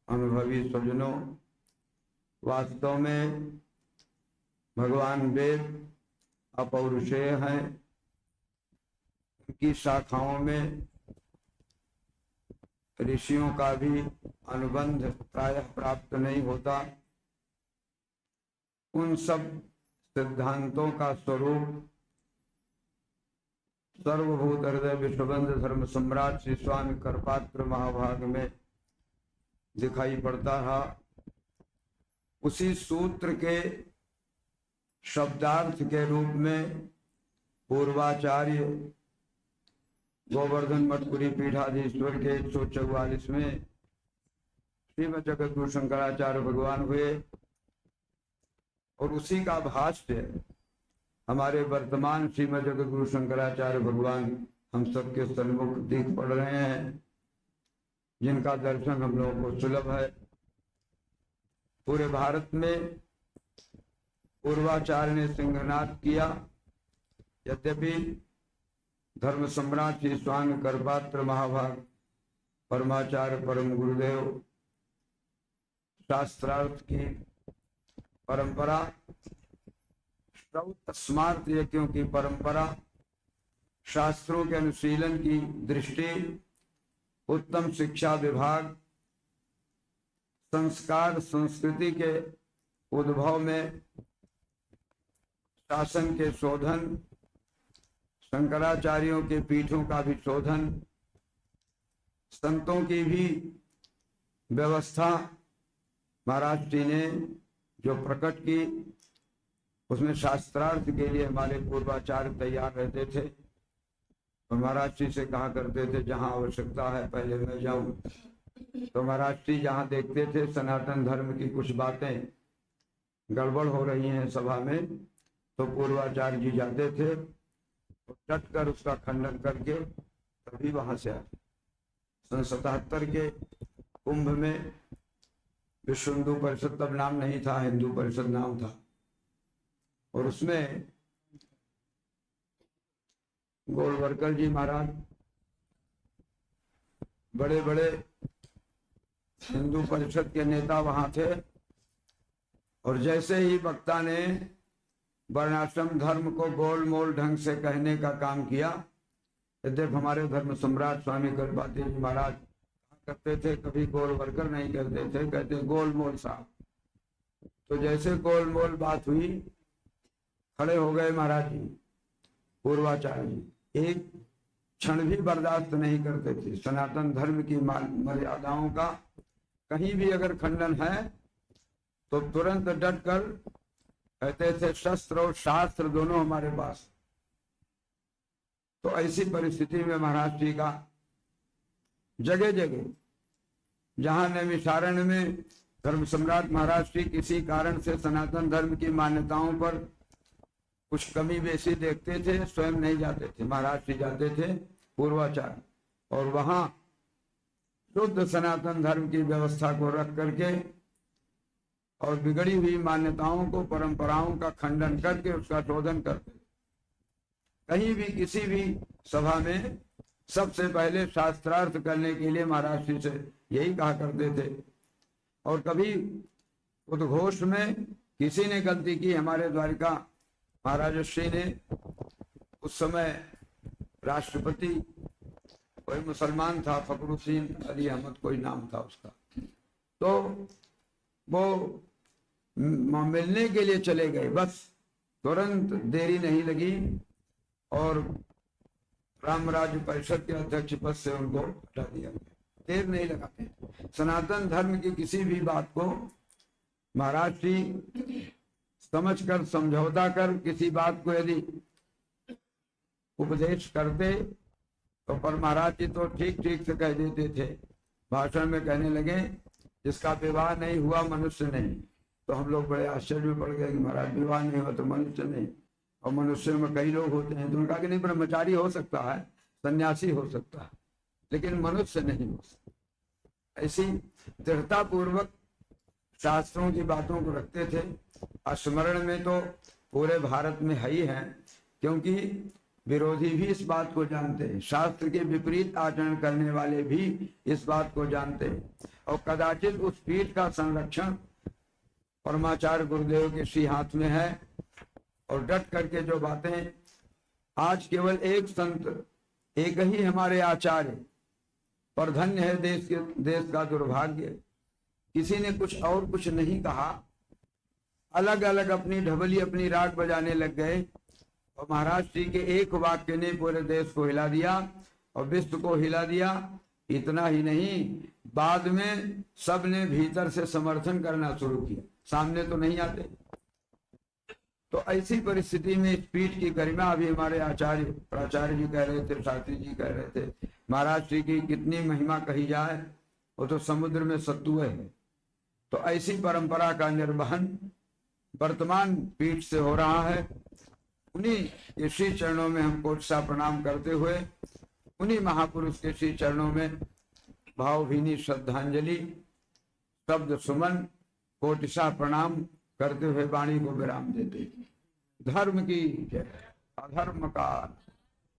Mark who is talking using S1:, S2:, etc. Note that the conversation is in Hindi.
S1: अनुभवी सज्जनों, वास्तव में भगवान वेद अपौरुषेय हैं। उनकी शाखाओं में ऋषियों का भी अनुबंध प्रायः प्राप्त नहीं होता। उन सब सिद्धांतों का स्वरूप सर्वभूत हृदय विश्वबंध धर्म सम्राट श्री स्वामी करपात्र महाभाग में दिखाई पड़ता है। उसी सूत्र के शब्दार्थ के रूप में पूर्वाचार्य गोवर्धन मठपुरी पीठाधीश्वर के 144 में श्रीमद् जगत गुरु शंकराचार्य भगवान हुए और उसी का भाष्य हमारे वर्तमान श्रीमद् जगत गुरु शंकराचार्य भगवान हम सबके सन्मुख दिख पड़ रहे हैं, जिनका दर्शन हम लोगों को सुलभ है। पूरे भारत में पूर्वाचार्य ने सिंहनाद किया। यद्यपि धर्म सम्राट श्री स्वामी करपात्र महाभाग परमाचार्य परम गुरुदेव शास्त्रार्थ की परंपरा, श्रौत स्मार्त यज्ञों की परंपरा, शास्त्रों के अनुशीलन की दृष्टि, उत्तम शिक्षा विभाग, संस्कार संस्कृति के उद्भव में शासन के शोधन, शंकराचार्यों के पीठों का भी शोधन, संतों की भी व्यवस्था महाराज जी ने जो प्रकट की, उसमें शास्त्रार्थ के लिए हमारे पूर्वाचार्य तैयार रहते थे और महाराज जी से कहा करते थे जहां आवश्यकता है पहले मैं जाऊं। तो महाराज जी जहां देखते थे सनातन धर्म की कुछ बातें गड़बड़ हो रही हैं सभा में, तो पूर्वाचार्य जी जाते थे और डट कर उसका खंडन करके तभी वहां से आए। सन 77 के कुंभ में विश्व हिंदू परिषद तब नाम नहीं था, हिंदू परिषद नाम था, और उसमें गोलवरकर जी महाराज बड़े बड़े हिंदू परिषद के नेता वहां थे। और जैसे ही वक्ता ने वर्णाश्रम धर्म को गोल मोल ढंग से कहने का काम किया, यद्यप हमारे धर्म सम्राट स्वामी करपात्री जी महाराज करते थे, कभी गोलवरकर नहीं कहते थे, कहते गोल मोल साहब। तो जैसे गोल मोल बात हुई, खड़े हो गए महाराज जी पूर्वाचार्य जी, एक क्षण भी बर्दाश्त नहीं करते थे। सनातन धर्म की मर्यादाओं का कहीं भी अगर खंडन है तो तुरंत डट कर कहते थे शस्त्र और शास्त्र दोनों हमारे पास। तो ऐसी परिस्थिति में महाराज जी का जगह जगह, जहां नैमिषारण्य में धर्म सम्राट महाराज जी किसी कारण से सनातन धर्म की मान्यताओं पर कुछ कमी बेसी देखते थे, स्वयं नहीं जाते थे, महाराज जी जाते थे पूर्वाचार्य, और वहां शुद्ध सनातन धर्म की व्यवस्था को रख करके और बिगड़ी हुई मान्यताओं को, परंपराओं का खंडन करके उसका शोधन करते। कहीं भी किसी भी सभा में सबसे पहले शास्त्रार्थ करने के लिए महाराज जी से यही कहा करते थे। और कभी उद्घोष में किसी ने गलती की, हमारे द्वारिका महाराज श्री ने, उस समय राष्ट्रपति कोई मुसलमान था, फखरुद्दीन अली अहमद कोई नाम था उसका, तो वो मिलने के लिए चले गए, बस तुरंत देरी नहीं लगी और राम राज्य परिषद के अध्यक्ष पद से उनको हटा दिया गया। देर नहीं लगाते। सनातन धर्म की किसी भी बात को महाराज जी समझकर, समझौता कर किसी बात को यदि उपदेश करते तो पर महाराज जी तो ठीक ठीक से कह देते थे। भाषण में कहने लगे जिसका विवाह नहीं हुआ मनुष्य नहीं। तो हम लोग बड़े आश्चर्य में पड़ गए कि महाराज विवाह नहीं हुआ तो मनुष्य नहीं, और मनुष्य में कई लोग होते हैं। तो उन्होंने कहा कि नहीं, ब्रह्मचारी हो सकता है, सन्यासी हो सकता है, लेकिन मनुष्य नहीं हो सकता। ऐसी दृढ़ता पूर्वक शास्त्रों की बातों को रखते थे। स्मरण में तो पूरे भारत में है ही है, क्योंकि विरोधी भी इस बात को जानते हैं, शास्त्र के विपरीत आचरण करने वाले भी इस बात को जानते हैं। और कदाचित उस पीठ का संरक्षण परमाचार्य गुरुदेव के श्री हाथ में है। और डट करके जो बातें, आज केवल एक संत, एक ही हमारे आचार्य, पर धन्य है देश का दुर्भाग्य, किसी ने कुछ और कुछ नहीं कहा, अलग अलग अपनी ढबली अपनी राग बजाने लग गए। और महाराज जी के एक वाक्य ने पूरे देश को हिला दिया और विश्व को हिला दिया। इतना ही नहीं, बाद में सब ने भीतर से समर्थन करना शुरू किया, सामने तो नहीं आते। तो ऐसी परिस्थिति में इस पीठ की गरिमा, अभी हमारे आचार्य प्राचार्य जी कह रहे थे, शास्त्री जी कह रहे थे, महाराज जी की कितनी महिमा कही जाए, वो तो समुद्र में सत्तुए है। तो ऐसी परंपरा का निर्वहन वर्तमान पीठ से हो रहा है। उन्हीं श्री चरणों में हम कोटसा प्रणाम करते हुए, उन्हीं महापुरुष के श्री चरणों में भावभीनी श्रद्धांजलि, शब्द सुमन, कोटसा प्रणाम करते हुए वाणी को विराम देते। धर्म की जय, अधर्म का